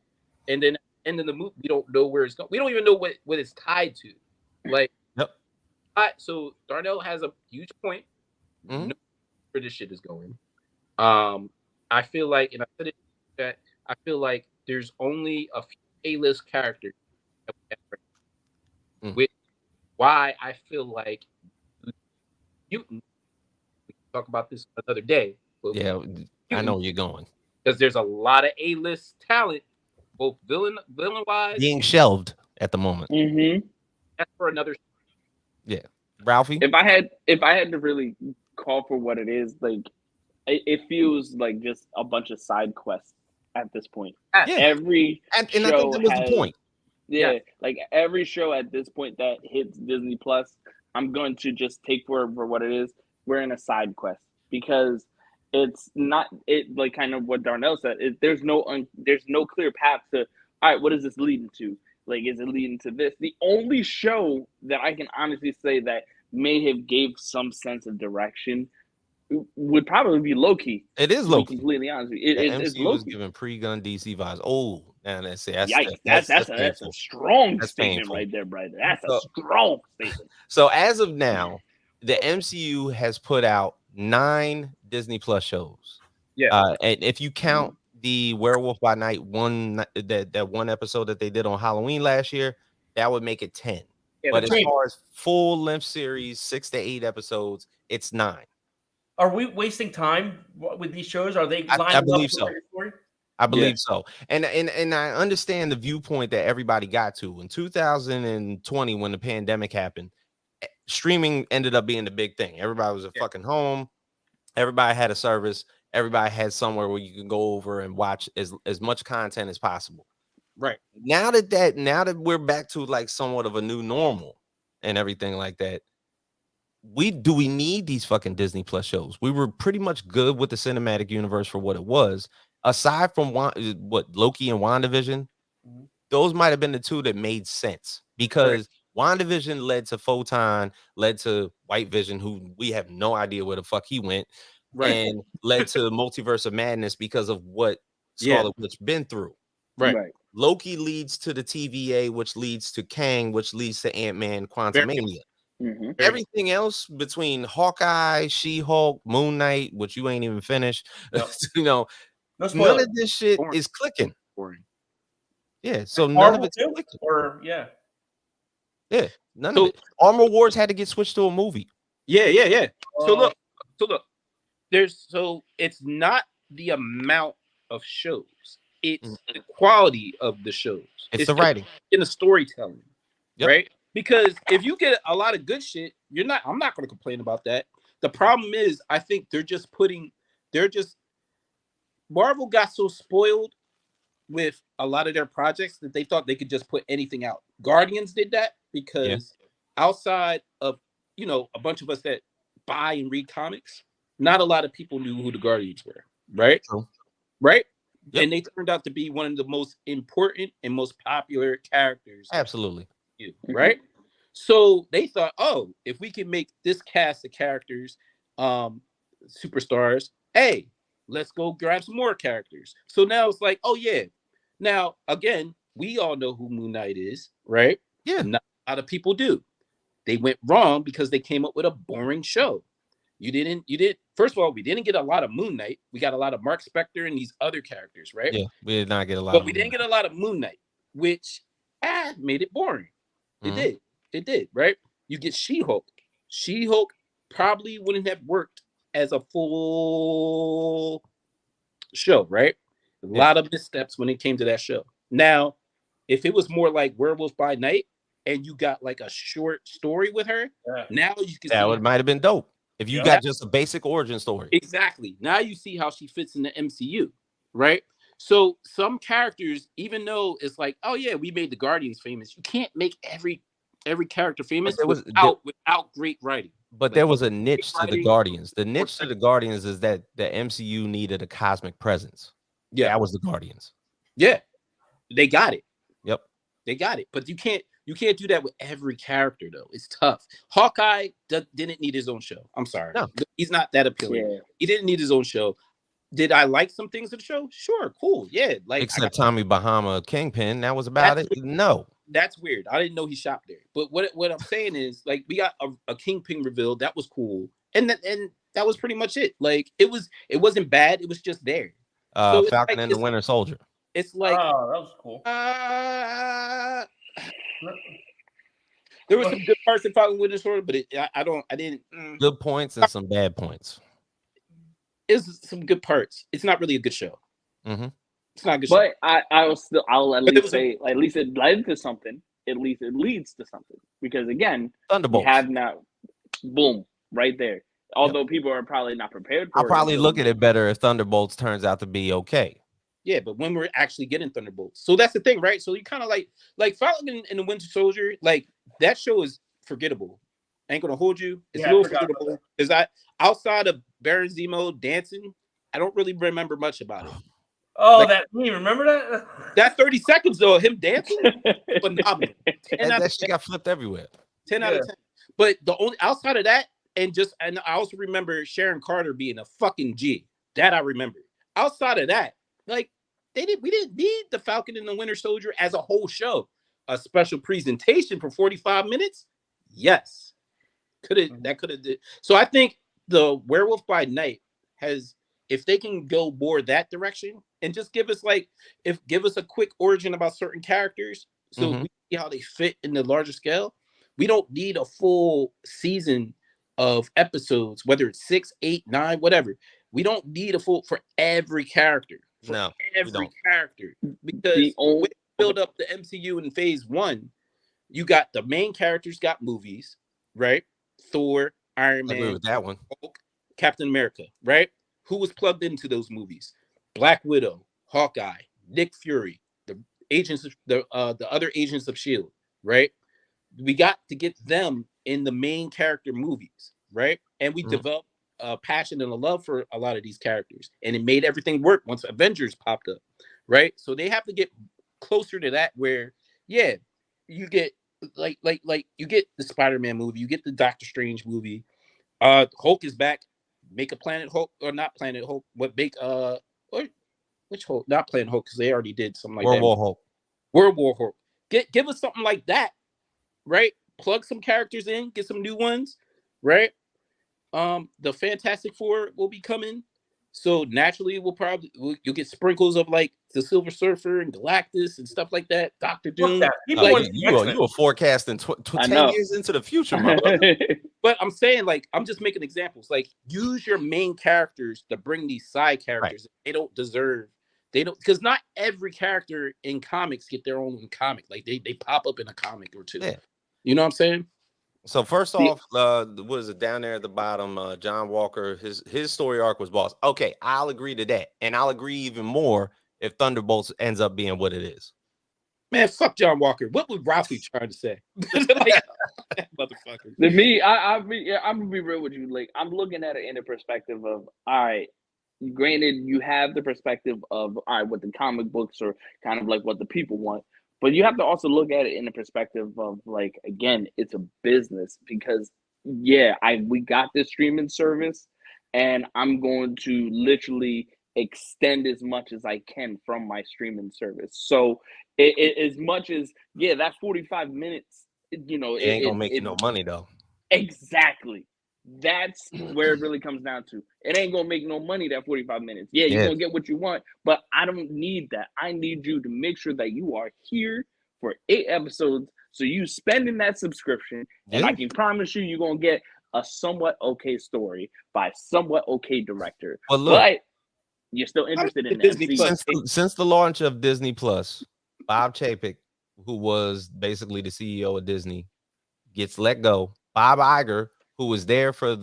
and then end of the movie we don't know where it's going. We don't even know what it's tied to. Like, so Darnell has a huge point. Mm-hmm. Know where this shit is going. I feel like, and I said it that I feel like there's only a few A-list characters that we have, which why I feel like Mutant. We can talk about this another day. Yeah, I know where you're going, because there's a lot of A-list talent, both villain wise, being shelved at the moment. Mm-hmm. That's for another. Yeah, Ralphie. If I had to really call for what it is, like it feels like just a bunch of side quests at this point. Yeah. Every and show I think that was the point. Yeah, like every show at this point that hits Disney Plus, I'm going to just take for what it is. We're in a side quest, because it's not like kind of what Darnell said. There's no clear path to, all right, what is this leading to? Like, is it leading to this? The only show that I can honestly say that may have gave some sense of direction would probably be Loki. It is Loki. Completely honest with you. It's MCU Loki. was giving pre-gun DC vibes. Oh, man, that's a strong statement painful. right there, brother. That's a strong statement. So as of now, the MCU has put out 9 Disney Plus shows. Yeah, and if you count the Werewolf by Night that one episode that they did on Halloween last year, that would make it 10. Yeah, but as far as full length series, 6 to 8 episodes, it's 9. Are we wasting time with these shows? Are they? I believe so. I believe so. And I understand the viewpoint that everybody got to in 2020 when the pandemic happened. Streaming ended up being the big thing. Everybody was at fucking home. Everybody had a service. Everybody had somewhere where you can go over and watch as much content as possible. Right. Now that we're back to like somewhat of a new normal and everything like that, we need these fucking Disney Plus shows? We were pretty much good with the cinematic universe for what it was. Aside from Loki and WandaVision, those might have been the two that made sense, because WandaVision led to Photon, led to White Vision, who we have no idea where the fuck he went, and led to Multiverse of Madness because of what Scarlet Witch been through. Right. Loki leads to the TVA, which leads to Kang, which leads to Ant-Man Quantumania. Mhm. Everything else between Hawkeye, She-Hulk, Moon Knight, which you ain't even finished, Yep. you know, No none spoiler. of this shit Boring. is clicking. Boring. Yeah, so none of Marvel it's too? clicking. Or yeah. Yeah, none So- of it. Armor Wars had to get switched to a movie. Yeah. So Uh, look. It's not the amount of shows; it's the quality of the shows. It's the writing. in the storytelling, Yep. right? Because if you get a lot of good shit, I'm not going to complain about that. The problem is, I think Marvel got so spoiled with a lot of their projects that they thought they could just put anything out. Guardians did that because outside of a bunch of us that buy and read comics, not a lot of people knew who the Guardians were, right? True. Right? Yep. And they turned out to be one of the most important and most popular characters. Absolutely. Right? So they thought, oh, if we can make this cast of characters superstars, hey, let's go grab some more characters. So now it's like, oh yeah. Now again, we all know who Moon Knight is, right? Yeah. Not a lot of people do. They went wrong because they came up with a boring show. You didn't. First of all, we didn't get a lot of Moon Knight. We got a lot of Mark Spector and these other characters, right? Yeah, we did not get a lot. But we didn't get a lot of Moon Knight, which made it boring. Mhm. It did, right? You get She-Hulk. She-Hulk probably wouldn't have worked as a full show, right? A lot of missteps when it came to that show. Now, if it was more like Werewolf by Night and you got like a short story with her, now you can that see might have been dope if you got just a basic origin story. Exactly. Now you see how she fits in the MCU, right? So some characters, even though it's like, oh yeah, we made the Guardians famous, you can't make every character famous without great writing. But there was a niche to the Guardians. The niche to the Guardians is that the MCU needed a cosmic presence. Yeah, that was the Guardians. Yeah, they got it. Yep, they got it. But you can't do that with every character though. It's tough. Hawkeye didn't need his own show. I'm sorry, no, he's not that appealing. Yeah. He didn't need his own show. Did I like some things of the show? Sure, cool, yeah. Like except Tommy Bahama Kingpin, that was about it. Weird. No, that's weird. I didn't know he shot there. But what I'm saying is, like, we got a Kingpin reveal that was cool, and that was pretty much it. Like, it wasn't bad. It was just there. So Falcon and the Winter Soldier. It's like, oh, that was cool. There were some good parts in Falcon and Winter Soldier, but I didn't. Good points and some bad points. It's some good parts. It's not really a good show. Mm-hmm. It's not a good show. But I'll at least say at least it led to something. At least it leads to something. Because again, Thunderbolts. We have now, boom, right there. Although people are probably not prepared for I'll probably look at it better if Thunderbolts turns out to be okay. Yeah, but when we're actually getting Thunderbolts. So that's the thing, right? So you kind of like Falcon and the Winter Soldier, like that show is forgettable. Ain't gonna hold you. It's a little forgettable. Because outside of Baron Zemo dancing, I don't really remember much about it. Oh, you remember that? That 30 seconds though, him dancing, phenomenal. That shit got flipped everywhere. 10 out of 10. But the only outside of that, and I also remember Sharon Carter being a fucking G. That I remember. Outside of that, like we didn't need the Falcon and the Winter Soldier as a whole show. A special presentation for 45 minutes? Yes. Could have did. So I think the Werewolf by Night has, if they can go more that direction and just give us a quick origin about certain characters so we see how they fit in the larger scale. We don't need a full season of episodes, whether it's 6, 8, 9, whatever. We don't need a full for every character. Every character. Because when we build up the MCU in phase 1, you got the main characters got movies, right? Thor, Iron Man, I agree with that one. Hulk, Captain America, right? Who was plugged into those movies? Black Widow, Hawkeye, Nick Fury, the agents of the other agents of S.H.I.E.L.D., right? We got to get them in the main character movies, right? And we developed a passion and a love for a lot of these characters, and it made everything work once Avengers popped up, right? So they have to get closer to that where, yeah, you get like you get the Spider-Man movie, you get the Doctor Strange movie, Hulk is back, make a Planet Hulk, or not Planet Hulk, but make which Hulk? Not Planet Hulk, because they already did something like World War Hulk. World War Hulk. Give us something like that, right? plug some characters in, get some new ones, right? The Fantastic Four will be coming, so naturally you'll get sprinkles of like the Silver Surfer and Galactus and stuff like that. Doctor Doom. that. People Like, want you are forecasting I 10 know. years into the future, my brother. But I'm saying, like, I'm just making examples. Like, use your main characters to bring these side characters. Right. They don't deserve. They don't, because not every character in comics get their own comic. Like they pop up in a comic or two. Yeah. You know what I'm saying? So first off, what is it down there at the bottom? John Walker, his story arc was boss. Okay, I'll agree to that, and I'll agree even more if Thunderbolts ends up being what it is. Man, fuck John Walker. What was Ralphie trying to say? Like, motherfucker. To me, I'm gonna be real with you. Like, I'm looking at it in the perspective of, all right, granted, you have the perspective of, all right, what the comic books are kind of like what the people want. But you have to also look at it in the perspective of, like, again, it's a business because, yeah, we got this streaming service, and I'm going to literally extend as much as I can from my streaming service. So, as much as, yeah, that 45 minutes, you know, it ain't gonna make you no money though. Exactly. That's where it really comes down to. It ain't gonna make no money, that 45 minutes. Yeah, you're gonna get what you want, but I don't need that. I need you to make sure that you are here for 8 episodes. So you spending that subscription, and I can promise you, you're gonna get a somewhat okay story by a somewhat okay director. But look, but you're still interested in Disney Plus. Since the launch of Disney Plus, Bob Chapek, who was basically the CEO of Disney, gets let go. Bob Iger, who was there for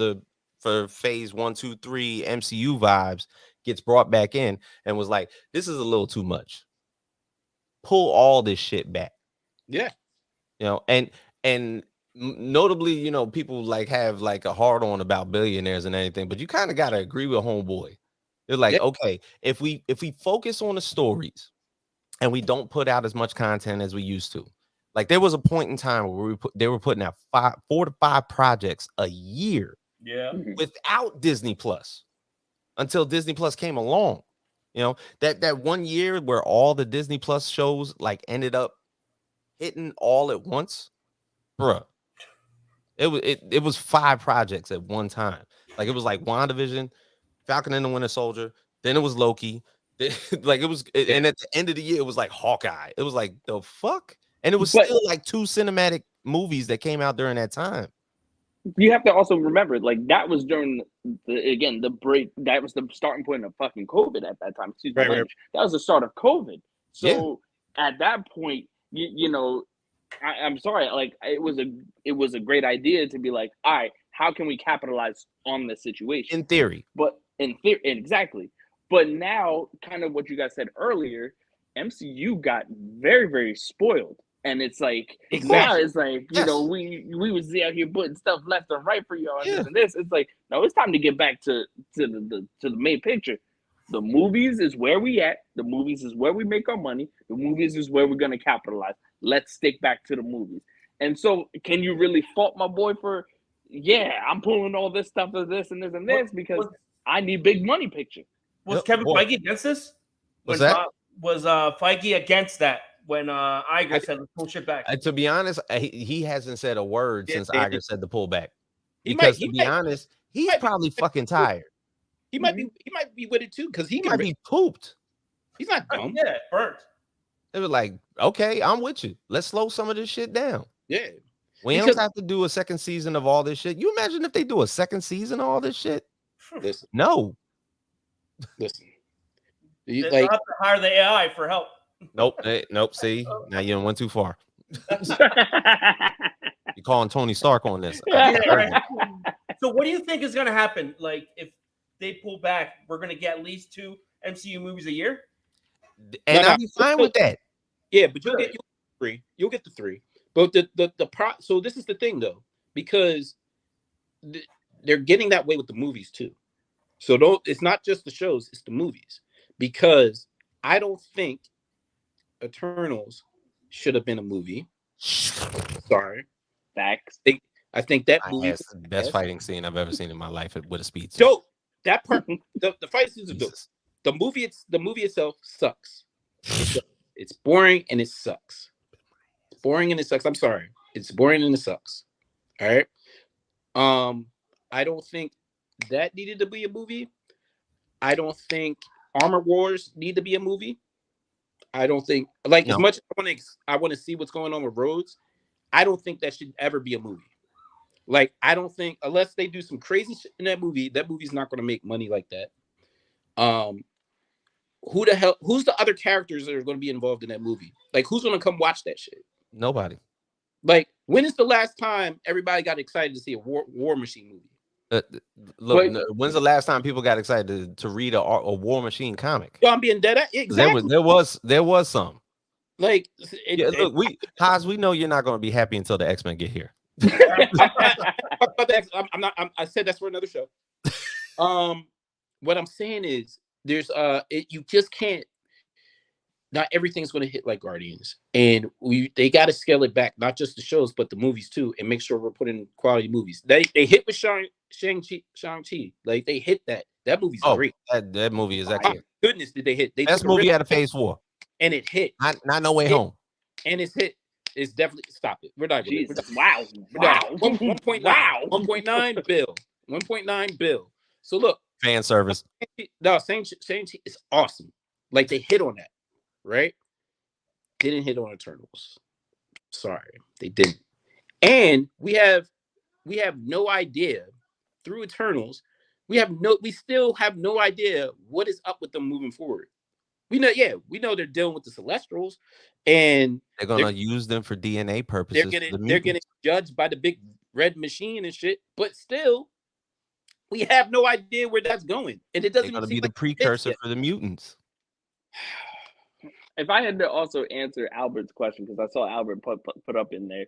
phase 1, 2, 3 MCU vibes, gets brought back in and was like, this is a little too much. Pull all this shit back. Yeah. You know, and notably, you know, people like have like a hard on about billionaires and anything, but you kind of got to agree with homeboy. They're like, okay, if we focus on the stories and we don't put out as much content as we used to. Like, there was a point in time where they were putting out 4 to 5 projects a year, without Disney Plus, until Disney Plus came along. You know, that one year where all the Disney Plus shows like ended up hitting all at once, bruh. It was 5 projects at one time. Like, it was like WandaVision, Falcon and the Winter Soldier, then it was Loki. Like, and at the end of the year, it was like Hawkeye. It was like, the fuck. And it was still like 2 cinematic movies that came out during that time. You have to also remember, like, that was during the break. That was the starting point of fucking COVID at that time. Right. That was the start of COVID. So at that point, you know, I'm sorry, like, it was a great idea to be like, all right, how can we capitalize on this situation? In theory. But in theory, exactly. But now, kind of what you guys said earlier, MCU got very, very spoiled. And it's like, now it's like, you know, we was out here putting stuff left and right for y'all and this and this. It's like, no, it's time to get back to the main picture. The movies is where we at. The movies is where we make our money. The movies is where we're gonna capitalize. Let's stick back to the movies. And so, can you really fault my boy for? Yeah, I'm pulling all this stuff of this and this and this because I need big money picture. Was Kevin Feige against this? Was that? Was Feige against that when Iger said pull shit back? To be honest, he hasn't said a word since Iger said the pullback. Because to be honest, he's probably fucking tired. He might be with it too, because he might be pooped. He's not dumb. Yeah, burnt. They were like, okay, I'm with you. Let's slow some of this shit down. Yeah. We don't have to do a second season of all this shit. You imagine if they do a second season of all this shit? Listen. No. Listen. They have to hire the AI for help. Nope. Nope. See, now you went too far. You're calling Tony Stark on this. Right. So what do you think is going to happen? Like, if they pull back, we're going to get at least 2 MCU movies a year? And I'll be fine with that. Yeah, but you'll get 3. You'll get the 3. But so this is the thing, though, because they're getting that way with the movies, too. So it's not just the shows, it's the movies. Because I don't think Eternals should have been a movie. Sorry. Facts. I think that movie is the best fighting scene I've ever seen in my life with a speed. Dope. That part, the fight scenes are dope. The movie itself sucks. It's boring and it sucks. It's boring and it sucks. I'm sorry. It's boring and it sucks. All right. I don't think that needed to be a movie. I don't think Armor Wars need to be a movie. I don't think as No. much as I want to see what's going on with Rhodes, I don't think that should ever be a movie. Like, I don't think unless they do some crazy shit in that movie's not going to make money like that. Who's the other characters that are going to be involved in that movie? Like, who's going to come watch that shit? Nobody. Like, when is the last time everybody got excited to see a War Machine movie? When's the last time people got excited to read a War Machine comic? Yo, I'm being dead at exactly. There was some. Like, look, we know you're not going to be happy until the X-Men get here. I said that's for another show. What I'm saying is, there's you just can't. Not everything's going to hit like Guardians, and they got to scale it back, not just the shows but the movies too, and make sure we're putting quality movies. They hit with Shang-Chi, like they hit that movie's great. That movie is excellent. Goodness, did they hit? Best movie out of Phase 4, and it hit. Not No Way Home, and it's hit. It's definitely stop it. We're not. Wow. 1.9 bill. 1.9 bill. So look, fan service. No, Shang-Chi is awesome. Like they hit on that. Right? Didn't hit on Eternals. Sorry, they didn't. And we have no idea through Eternals. We still have no idea what is up with them moving forward. We know they're dealing with the Celestials, and they're gonna use them for DNA purposes. They're getting judged by the big red machine and shit. But still, we have no idea where that's going, and it doesn't. They're gonna be the precursor for the mutants. If I had to also answer Albert's question, because I saw Albert put up in there,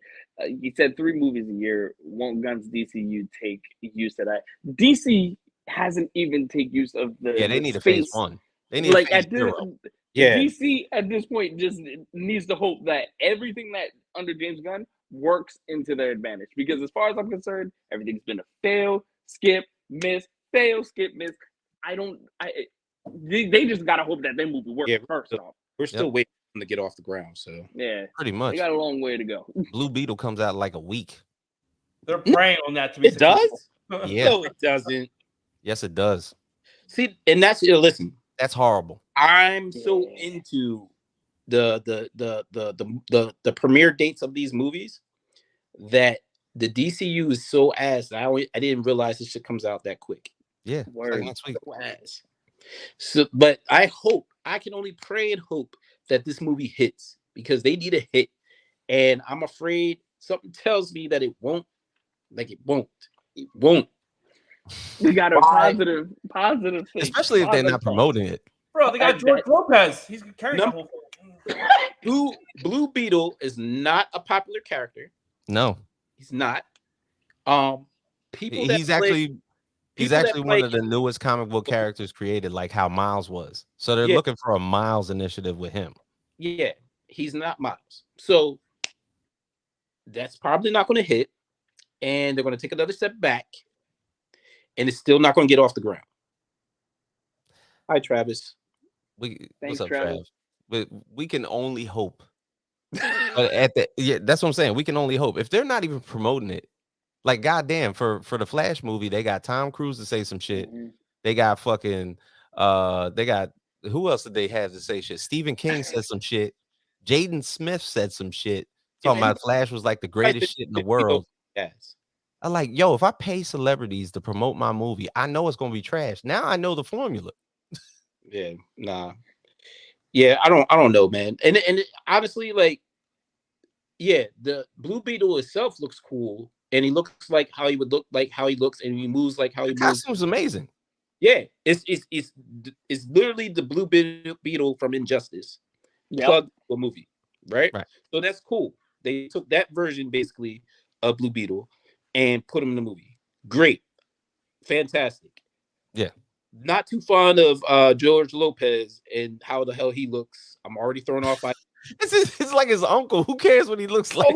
he said 3 movies a year. Won't Guns DCU take use of that? DC hasn't even take use of the they need space. a Phase 1. They need like a Phase at this, 0. Yeah. DC at this point just needs to hope that everything that under James Gunn works into their advantage. Because as far as I'm concerned, everything's been a fail, skip, miss, fail, skip, miss. They just gotta hope that their movie works first off. We're still waiting for them to get off the ground, so yeah, pretty much. They got a long way to go. Blue Beetle comes out like a week. They're praying on that to be successful. Does? Yeah. No, it doesn't. Yes, it does. See, and that's listen. That's horrible. I'm so into the premiere dates of these movies that the DCU is so ass. I didn't realize this shit comes out that quick. Yeah, like next week. So ass. So, but I can only pray and hope that this movie hits because they need a hit, and I'm afraid something tells me that it won't. Like it won't. We got a positive thing. Especially if they're not promoting it. Bro, they got George Lopez. He's carrying the whole thing. Blue Beetle is not a popular character. No, he's not. He's actually one of the newest comic book characters created, like how Miles was. So they're looking for a Miles initiative with him. Yeah, he's not Miles. So that's probably not going to hit. And they're going to take another step back. And it's still not going to get off the ground. Hi, Travis. What's up, Travis? We can only hope. That's what I'm saying. We can only hope. If they're not even promoting it, like goddamn, for the Flash movie, they got Tom Cruise to say some shit. Mm-hmm. They got fucking they got who else did they have to say shit? Stephen King said some shit. Jaden Smith said some shit. Talking about Flash was like the greatest shit in the world. Yes. I'm like, yo, if I pay celebrities to promote my movie, I know it's gonna be trash. Now I know the formula. Yeah, nah. Yeah, I don't know, man. And honestly, like, yeah, the Blue Beetle itself looks cool, and he looks like how he would look like how he looks, and he moves like how he moves. Costume's amazing. Yeah, it's literally the Blue Beetle from Injustice plugged a movie, right? So that's cool. They took that version basically of Blue Beetle and put him in the movie. Great, fantastic. Yeah. Not too fond of George Lopez and how the hell he looks. I'm already thrown off by. It's like his uncle. Who cares what he looks like?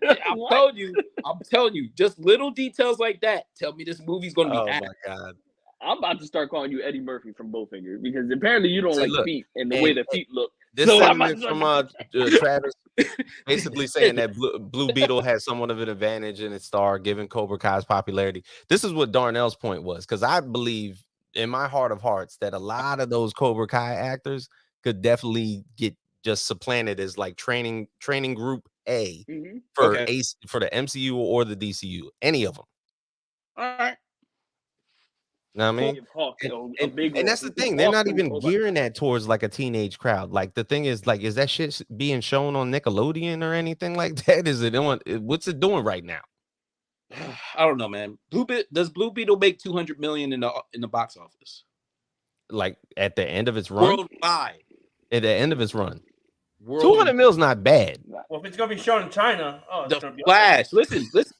I'm telling you, just little details like that tell me this movie's gonna be. Oh my god! I'm about to start calling you Eddie Murphy from Bowfinger because apparently you don't See, like look, feet and the way the feet look. This So I'm sentiment about from Travis basically saying that Blue Beetle has somewhat of an advantage in its star, given Cobra Kai's popularity. This is what Darnell's point was, because I believe in my heart of hearts that a lot of those Cobra Kai actors could definitely get just supplanted as like training group A for for the MCU or the DCU, any of them. All right. Know what I mean? And that's the thing. They're not even gearing that towards like a teenage crowd. Like the thing is, like, is that shit being shown on Nickelodeon or anything like that? Is it on? What's it doing right now? I don't know, man. Does Blue Beetle make 200 million in the box office? Like at the end of its run? Worldwide. At the end of its run. 200 mil is not bad. Well, if it's gonna be shown in China, it's the gonna be Flash. Okay. Listen.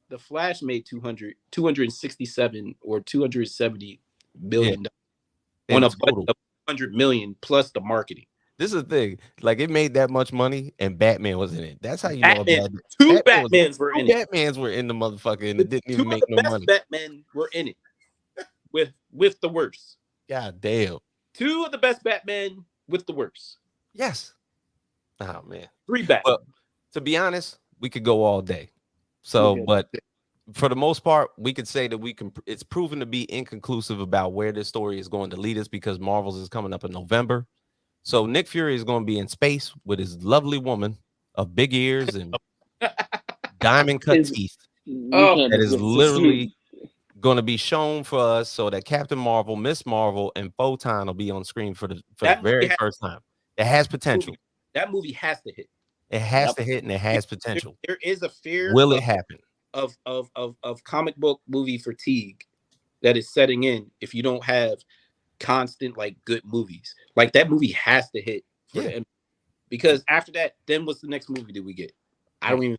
The Flash made 267 or 270 billion on a budget of 100 million plus the marketing. This is the thing. Like it made that much money and Batman was in it. That's how you know two Batmans were in it. Batmans were in the motherfucker and it didn't even make no money. Batman were in it with the worst. God damn. 2 of the best Batman with the worst. Yes. Oh man. 3 Batman. Well, to be honest, we could go all day. So, but for the most part, we could say that it's proven to be inconclusive about where this story is going to lead us because Marvel's is coming up in November. So Nick Fury is going to be in space with his lovely woman of big ears and diamond cut teeth. That is literally going to be shown for us so that Captain Marvel, Miss Marvel, and Photon will be on screen for the very first time. It has potential. That movie has to hit. It has to hit and it has potential. There is a fear. Will it happen? Of comic book movie fatigue that is setting in if you don't have constant like good movies. Like that movie has to hit for the because after that, then what's the next movie that we get? I can't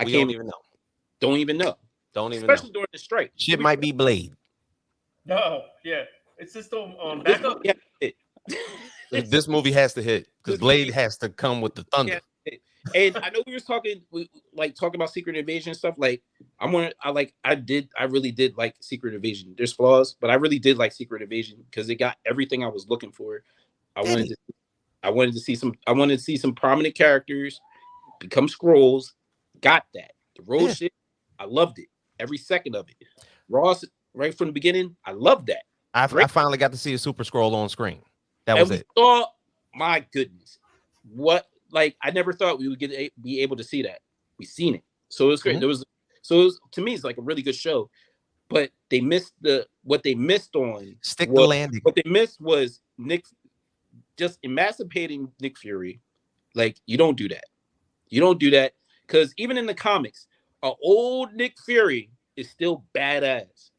even know. Don't even know. Especially during the strike. Shit might be Blade. No, yeah. It's just backup. This movie has to hit because Blade has to come with the thunder. And I know we were talking about Secret Invasion and stuff. Like I really did like Secret Invasion. There's flaws, but I really did like Secret Invasion because it got everything I was looking for. I wanted to see some prominent characters become Skrulls. Got that. The Road shit, I loved it. Every second of it. Ross, right from the beginning, I loved that. I finally got to see a Super Skrull on screen. That was it. My goodness. What? Like I never thought we would be able to see that. We seen it, so it was great. To me, it's like a really good show, but they missed what they missed on. Stick the landing. What they missed was Nick just emancipating Nick Fury. Like you don't do that. You don't do that because even in the comics, an old Nick Fury is still badass.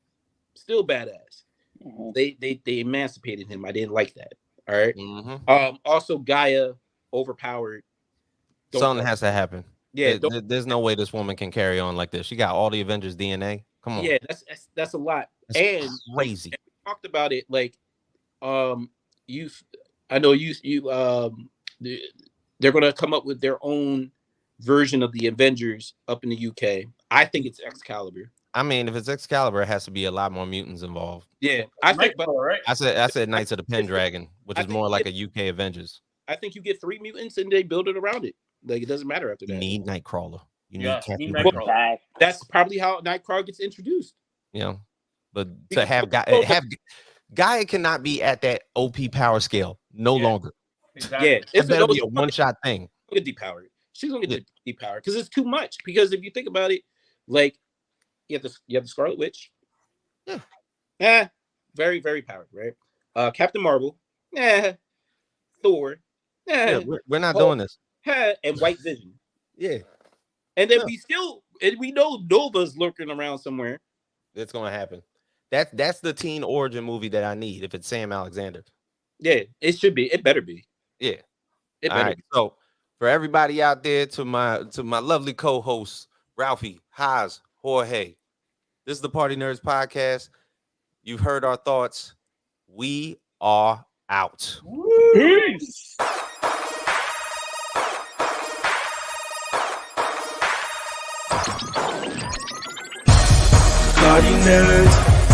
Still badass. Mm-hmm. They emancipated him. I didn't like that. All right. Mm-hmm. Also, Gaia. Overpowered. Something has to happen. Yeah, there's no way this woman can carry on like this. She got all the Avengers DNA. Come on. Yeah, that's a lot. That's and crazy. And we talked about it like they're gonna come up with their own version of the Avengers up in the UK. I think it's Excalibur. I mean, if it's Excalibur, it has to be a lot more mutants involved. Yeah, I think. But right? I said Knights of the Pendragon, which is more like a UK Avengers. I think you get 3 mutants and they build it around it. Like it doesn't matter after that. You need Nightcrawler. You need Captain Nightcrawler. That's probably how Nightcrawler gets introduced. Yeah, but to have Gaia cannot be at that OP power scale no longer. Exactly. Yeah, it's better be a one-shot thing. Get depowered. She's gonna get depowered because it's too much. Because if you think about it, like you have the Scarlet Witch. Yeah. Very, very powered, right? Captain Marvel. Thor. Yeah, we're not doing this. And White Vision. Yeah. And then we know Nova's lurking around somewhere. It's gonna happen. That's the teen origin movie that I need if it's Sam Alexander. Yeah, it should be. It better be. Yeah. It better be. So for everybody out there, to my lovely co-hosts, Ralphie, Haas, Jorge. This is the Party Nerds podcast. You've heard our thoughts. We are out. Peace. PartyNerdz.